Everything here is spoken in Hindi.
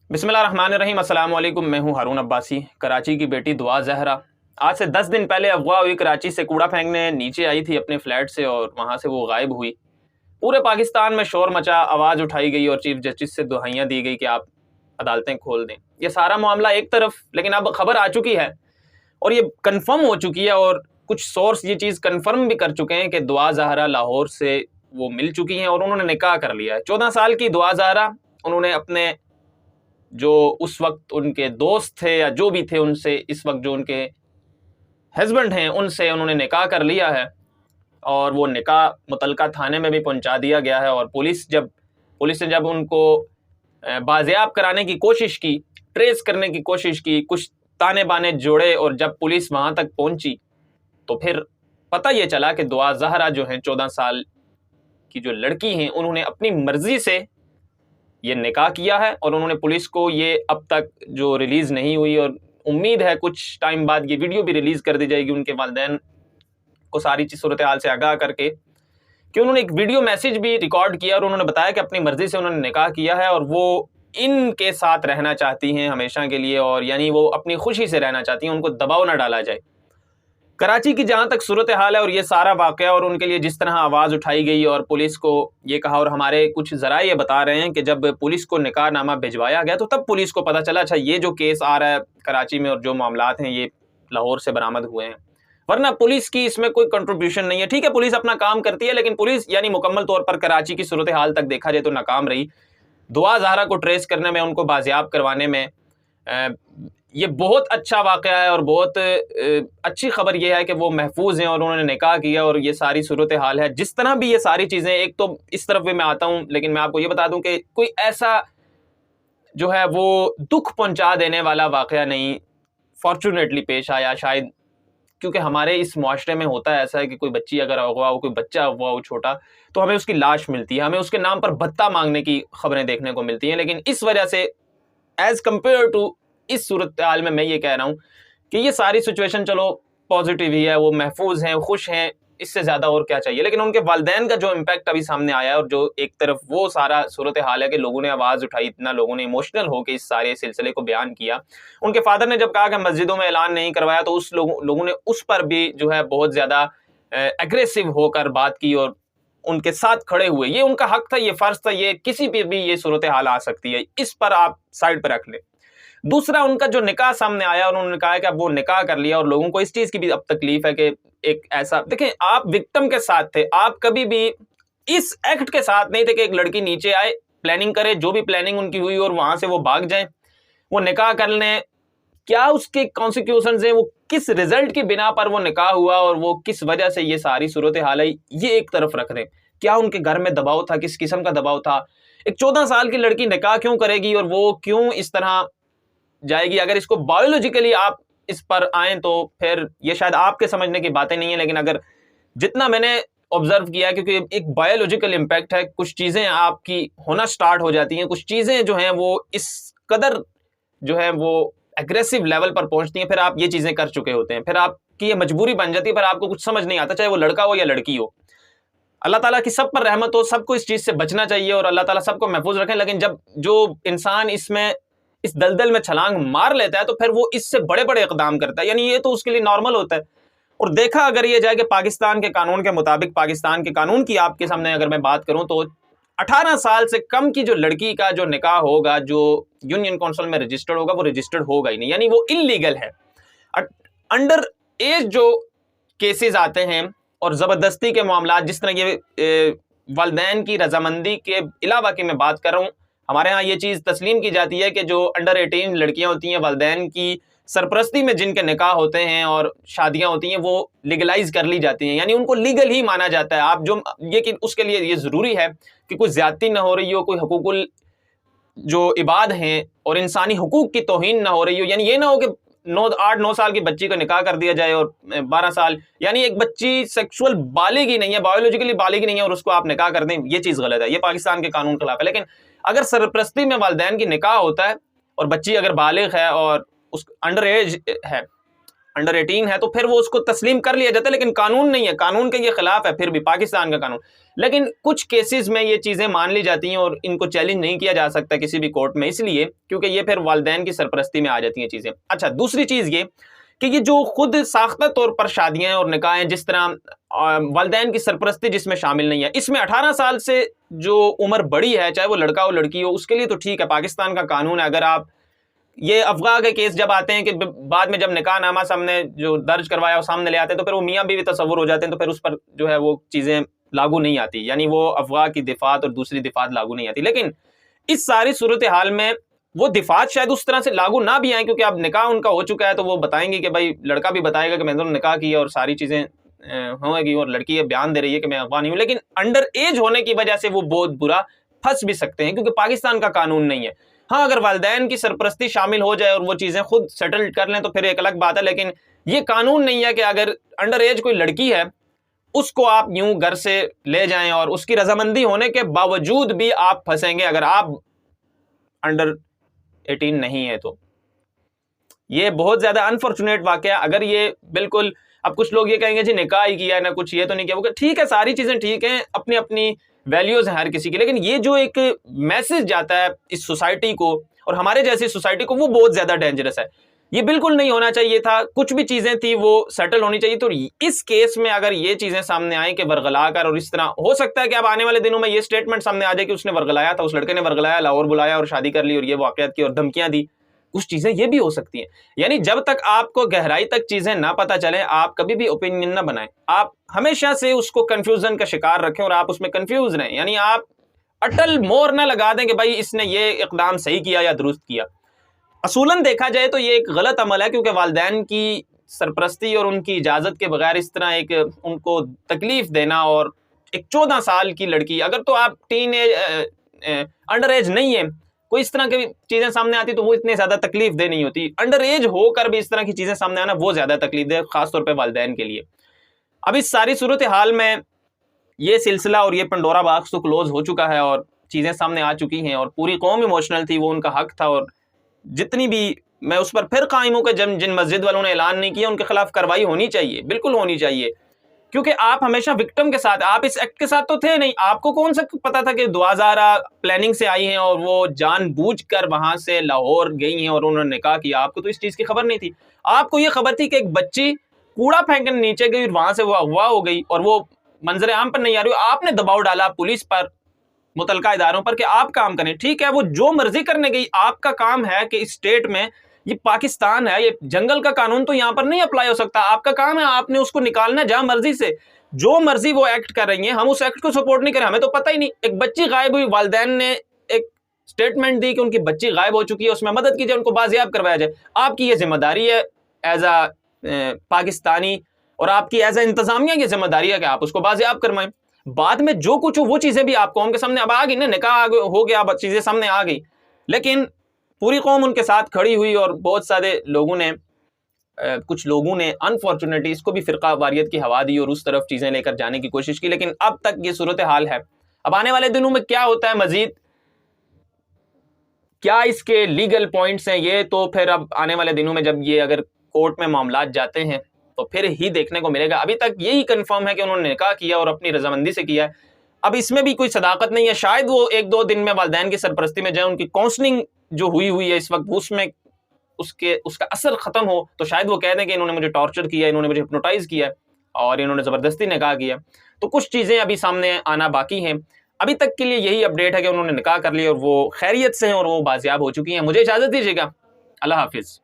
बिस्मिल्लाहिर्रहमानिर्रहीम। अस्सलाम वालेकुम। मैं हूं हारून अब्बासी। कराची की बेटी दुआ जहरा आज से 10 दिन पहले अगवा हुई। कराची से कूड़ा फेंकने नीचे आई थी अपने फ्लैट से और वहां से वो गायब हुई। पूरे पाकिस्तान में शोर मचा, आवाज़ उठाई गई और चीफ जस्टिस से दुहाइयाँ दी गई कि आप अदालतें खोल दें। ये सारा मामला एक तरफ, लेकिन अब खबर आ चुकी है और ये कन्फर्म हो चुकी है और कुछ सोर्स ये चीज़ कन्फर्म भी कर चुके हैं कि दुआ जहरा लाहौर से वो मिल चुकी हैं और उन्होंने निकाह कर लिया है। 14 साल की दुआ जहरा, उन्होंने अपने जो उस वक्त उनके दोस्त थे या जो भी थे उनसे, इस वक्त जो उनके हस्बैंड हैं उनसे उन्होंने निकाह कर लिया है और वो निकाह मुतलका थाने में भी पहुंचा दिया गया है। और पुलिस ने जब उनको बाजियाब कराने की कोशिश की, ट्रेस करने की कोशिश की, कुछ ताने बाने जोड़े और जब पुलिस वहां तक पहुंची तो फिर पता ये चला कि दुआ जहरा जो हैं 14 साल की जो लड़की हैं, उन्होंने अपनी मर्जी से ये निकाह किया है और उन्होंने पुलिस को ये अब तक जो रिलीज नहीं हुई और उम्मीद है कुछ टाइम बाद ये वीडियो भी रिलीज कर दी जाएगी उनके वालिदैन को सारी सूरत हाल से आगाह करके, कि उन्होंने एक वीडियो मैसेज भी रिकॉर्ड किया और उन्होंने बताया कि अपनी मर्जी से उन्होंने निकाह किया है और वो इनके साथ रहना चाहती हैं हमेशा के लिए, और यानी वो अपनी खुशी से रहना चाहती हैं, उनको दबाव ना डाला जाए। कराची की जहां तक सूरत हाल है और ये सारा वाकया और उनके लिए जिस तरह आवाज़ उठाई गई और पुलिस को ये कहा, और हमारे कुछ ज़राए ये बता रहे हैं कि जब पुलिस को निकाहनामा भिजवाया गया तो तब पुलिस को पता चला, अच्छा ये जो केस आ रहा है कराची में और जो मामलात हैं ये लाहौर से बरामद हुए हैं, वरना पुलिस की इसमें कोई कंट्रीब्यूशन नहीं है। ठीक है, पुलिस अपना काम करती है, लेकिन पुलिस यानी मुकम्मल तौर पर कराची की सूरत हाल तक देखा जाए तो नाकाम रही। दुआ जहरा को ट्रेस करने में, उनको बाजियाब करवाने में ये बहुत अच्छा वाक़या है और बहुत अच्छी खबर ये है कि वो महफूज हैं और उन्होंने निकाह किया और ये सारी सूरत हाल है। जिस तरह भी ये सारी चीज़ें, एक तो इस तरफ भी मैं आता हूँ, लेकिन मैं आपको ये बता दूं कि कोई ऐसा जो है वो दुख पहुंचा देने वाला वाक़या नहीं फॉर्चुनेटली पेश आया, शायद क्योंकि हमारे इस मुआशरे में होता है ऐसा है कि कोई बच्ची अगर अगवा हो, कोई बच्चा अगवा हो छोटा, तो हमें उसकी लाश मिलती है, हमें उसके नाम पर भत्ता मांगने की खबरें देखने को मिलती हैं। लेकिन इस वजह से एज कम्पेयर टू इस सूरत हाल में मैं ये कह रहा हूँ कि ये सारी सिचुएशन चलो पॉजिटिव ही है, वो महफूज हैं, खुश हैं, इससे ज़्यादा और क्या चाहिए। लेकिन उनके वालिदैन का जो इम्पैक्ट अभी सामने आया है और जो एक तरफ वो सारा सूरत हाल है कि लोगों ने आवाज़ उठाई, इतना लोगों ने इमोशनल होकर इस सारे सिलसिले को बयान किया। उनके फादर ने जब कहा कि मस्जिदों में ऐलान नहीं करवाया तो उस लोगों ने उस पर भी जो है बहुत ज़्यादा एग्रेसिव होकर बात की और उनके साथ खड़े हुए। ये उनका हक था, ये फ़र्ज था, ये किसी पे भी ये सूरत हाल आ सकती है, इस पर आप साइड पर रख लें। दूसरा, उनका जो निकाह सामने आया और उन्होंने कहा कि अब वो निकाह कर लिया और लोगों को इस चीज़ की भी अब तकलीफ है कि एक ऐसा, देखें आप विक्टिम के साथ थे, आप कभी भी इस एक्ट के साथ नहीं थे कि एक लड़की नीचे आए, प्लानिंग करे, जो भी प्लानिंग उनकी हुई और वहां से वो भाग जाए, वो निकाह कर लें, क्या उसके कॉन्सिक्वेंसेस हैं, वो किस रिजल्ट की बिना पर वो निकाह हुआ और वो किस वजह से ये सारी सूरत हाल है, ये एक तरफ रख रहे हैं। क्या उनके घर में दबाव था, किस किस्म का दबाव था, एक 14 साल की लड़की निकाह क्यों करेगी और वो क्यों इस तरह जाएगी। अगर इसको बायोलॉजिकली आप इस पर आए तो फिर ये शायद आपके समझने की बातें नहीं है, लेकिन अगर जितना मैंने ऑब्जर्व किया, क्योंकि एक बायोलॉजिकल इम्पैक्ट है, कुछ चीज़ें आपकी होना स्टार्ट हो जाती हैं, कुछ चीज़ें जो हैं वो इस कदर जो है वो एग्रेसिव लेवल पर पहुंचती हैं, फिर आप ये चीज़ें कर चुके होते हैं, फिर आपकी ये मजबूरी बन जाती है, फिर आपको कुछ समझ नहीं आता, चाहे वो लड़का हो या लड़की हो। अल्लाह ताला की सब पर रहमत हो, सबको इस चीज़ से बचना चाहिए और अल्लाह ताला सबको महफूज रखें। लेकिन जब जो इंसान इसमें इस दलदल में छलांग मार लेता है तो फिर वो इससे बड़े बड़े इकदाम करता है, यानी ये तो उसके लिए नॉर्मल होता है। और देखा अगर ये जाए कि पाकिस्तान के कानून के मुताबिक, पाकिस्तान के कानून की आपके सामने अगर मैं बात करूं तो 18 साल से कम की जो लड़की का जो निकाह होगा, जो यूनियन काउंसिल में रजिस्टर्ड होगा, वो रजिस्टर्ड होगा ही नहीं, यानी वो इलीगल है। अंडर एज जो केसेस आते हैं और ज़बरदस्ती के मामला, जिस तरह ये वालिदैन की रजामंदी के अलावा की मैं बात कर रहा हूँ, हमारे यहाँ ये चीज़ तस्लीम की जाती है कि जो अंडर 18 लड़कियाँ होती हैं, वालिदैन की सरपरस्ती में जिनके निकाह होते हैं और शादियाँ होती हैं, वो लीगलाइज कर ली जाती हैं, यानी उनको लीगल ही माना जाता है। आप जो ये कि उसके लिए ये ज़रूरी है कि कोई ज़्यादती ना हो रही हो, कोई हुकूकुल जो इबाद हैं और इंसानी हुकूक की तौहीन ना हो रही हो, यानी ये ना हो कि 8-9 साल की बच्ची का निकाह कर दिया जाए और 12 साल, यानी एक बच्ची सेक्सुअल बालिग ही नहीं है, बायोलॉजिकली बालिग ही नहीं है और उसको आप निकाह कर दें, ये चीज़ गलत है, ये पाकिस्तान के कानून के खिलाफ है। लेकिन अगर सरपरस्ती में वालिदैन की निकाह होता है और बच्ची अगर बालिग है और उस अंडर एज है, अंडर 18 है तो फिर वो उसको तस्लीम कर लिया जाता है, लेकिन कानून नहीं है, कानून के ये खिलाफ है फिर भी पाकिस्तान का कानून। लेकिन कुछ केसेस में ये चीज़ें मान ली जाती हैं और इनको चैलेंज नहीं किया जा सकता किसी भी कोर्ट में, इसलिए क्योंकि ये फिर वालिदैन की सरपरस्ती में आ जाती हैं चीज़ें। अच्छा, दूसरी चीज़ ये कि ये जो खुद साख्ता तौर पर शादियां और निकाह, जिस तरह वालिदैन की सरपरस्ती जिसमें शामिल नहीं है, इसमें 18 साल से जो उम्र बड़ी है, चाहे वो लड़का हो लड़की हो, उसके लिए तो ठीक है, पाकिस्तान का कानून है। अगर आप ये अफगाह के केस जब आते हैं कि बाद में जब निकाह नामा सामने जो दर्ज करवाया वो सामने ले आते हैं, तो फिर वो मियाँ बीवी तस्वुर हो जाते हैं, तो फिर उस पर जो है वो चीज़ें लागू नहीं आती, यानी वो अफगाह की दिफात और दूसरी दिफात लागू नहीं आती। लेकिन इस सारी सूरत हाल में वो दिफात शायद उस तरह से लागू ना भी आए, क्योंकि अब निकाह उनका हो चुका है, तो वो बताएंगे कि भाई, लड़का भी बताएगा कि मैंने तो निकाह किया और सारी चीज़ें होंगी, और लड़की ये बयान दे रही है कि मैं अफगान नहीं हूँ, लेकिन अंडर एज होने की वजह से वो बहुत बुरा फंस भी सकते हैं, क्योंकि पाकिस्तान का कानून नहीं है। हाँ, अगर वालिदैन की सरपरस्ती शामिल हो जाए और वो चीज़ें खुद सेटल कर लें तो फिर एक अलग बात है, लेकिन ये कानून नहीं है कि अगर अंडर एज कोई लड़की है उसको आप यूं घर से ले जाएं और उसकी रजामंदी होने के बावजूद भी आप फंसेंगे अगर आप अंडर 18 नहीं है। तो ये बहुत ज्यादा अनफॉर्चुनेट वाकया। अगर ये बिल्कुल, अब कुछ लोग ये कहेंगे जी निकाह ही किया ना कुछ, ये तो नहीं किया, वो ठीक है, सारी चीजें ठीक हैं, अपनी अपनी वैल्यूज हैं हर किसी की, लेकिन ये जो एक मैसेज जाता है इस सोसाइटी को और हमारे जैसी सोसाइटी को, वो बहुत ज्यादा डेंजरस है। ये बिल्कुल नहीं होना चाहिए था। कुछ भी चीजें थी वो सेटल होनी चाहिए। तो इस केस में अगर ये चीजें सामने आई कि वर्गला कर, और इस तरह हो सकता है कि अब आने वाले दिनों में ये स्टेटमेंट सामने आ जाए कि उसने वर्गलाया था, उस लड़के ने वर्गलाया, लाहौर बुलाया और शादी कर ली और ये वाकयात की और धमकियां दी, कुछ चीजें ये भी हो सकती हैं। यानी जब तक आपको गहराई तक चीजें ना पता चले, आप कभी भी ओपिनियन ना बनाएं। आप हमेशा से उसको कंफ्यूजन का शिकार रखें और आप उसमें कंफ्यूज रहें, यानी आप अटल मोहर ना लगा दें कि भाई इसने ये इकदाम सही किया या दुरुस्त किया। असूलन देखा जाए तो ये एक गलत अमल है, क्योंकि वालिदैन की सरपरस्ती और उनकी इजाजत के बगैर इस तरह एक उनको तकलीफ देना, और एक 14 साल की लड़की, अगर तो आप टीन एज अंडर एज नहीं है, कोई इस तरह की चीजें सामने आती तो वो इतने ज्यादा तकलीफ दे नहीं होती। अंडर एज होकर भी इस तरह की चीजें सामने आना वो ज्यादा तकलीफ दे, खासतौर पर वालिदैन के लिए। अब इस सारी सूरत हाल में ये सिलसिला और ये पंडोरा बॉक्स तो क्लोज हो चुका है और चीजें सामने आ चुकी हैं और पूरी कौम इमोशनल थी, वो उनका हक था। और जितनी भी, मैं उस पर फिर कायम हूं कि जिन मस्जिद वालों ने ऐलान नहीं किया उनके खिलाफ कार्रवाई होनी चाहिए, बिल्कुल होनी चाहिए, क्योंकि आप हमेशा विक्टिम के साथ, आप इस एक्ट के साथ तो थे नहीं। आपको कौन सा पता था कि दुआजारा प्लानिंग से आई हैं और वो जानबूझकर वहां से लाहौर गई हैं और उन्होंने निकाह किया? आपको तो इस चीज की खबर नहीं थी। आपको ये खबर थी कि एक बच्ची कूड़ा फेंकने नीचे गई, वहां से वो अगवा हो गई और वो मंजर आम पर नहीं आ रही। आपने दबाव डाला पुलिस पर, मुतलका इदारों पर कि आप काम करें। ठीक है, वो जो मर्जी करने गई, आपका काम है कि इस स्टेट में, ये पाकिस्तान है, ये जंगल का कानून तो यहां पर नहीं अप्लाई हो सकता। आपका काम है, आपने उसको निकालना जहां मर्जी से, जो मर्जी वो एक्ट कर रही है, हम उस एक्ट को सपोर्ट नहीं करें, हमें तो पता ही नहीं। एक बच्ची गायब हुई, वालिदैन ने एक स्टेटमेंट दी कि उनकी बच्ची गायब हो चुकी है, उसमें मदद की जाए, उनको बाजियाब करवाया जाए। आपकी ये जिम्मेदारी है एज अ पाकिस्तानी, और आपकी एज अ इंतजामिया की जिम्मेदारी है कि आप उसको बाजियाब करवाएं। बाद में जो कुछ हो वो चीजें भी आप कौम के सामने अब आ गई ना, निकाह हो गया, अब चीजें सामने आ गई, लेकिन पूरी कौम उनके साथ खड़ी हुई और बहुत सारे लोगों ने कुछ लोगों ने अनफॉर्चुनेटली इसको भी फिरका वारियत की हवा दी और उस तरफ चीजें लेकर जाने की कोशिश की। लेकिन अब तक ये सूरत हाल है। अब आने वाले दिनों में क्या होता है मजीद, क्या इसके लीगल पॉइंट्स हैं, ये तो फिर अब आने वाले दिनों में जब ये अगर कोर्ट में मामलात जाते हैं तो फिर ही देखने को मिलेगा। अभी तक यही कंफर्म है कि उन्होंने निकाह किया और अपनी रजामंदी से किया है। अब इसमें भी कोई सदाकत नहीं है। शायद वो 1-2 दिन में वालिदैन की सरपरस्ती में जाए, उनकी काउंसलिंग जो हुई है इस वक्त, उसमें उसका असर खत्म हो, तो शायद वो कह दें कि इन्होंने मुझे टॉर्चर किया, इन्होंने मुझे हिप्नोटाइज किया और इन्होंने जबरदस्ती निकाह किया। तो कुछ चीजें अभी सामने आना बाकी हैं। अभी तक के लिए यही अपडेट है कि उन्होंने निकाह कर लिया और वो खैरियत से हैं और वो बाजियाब हो चुकी हैं। मुझे इजाजत दीजिएगा। अल्लाह हाफिज।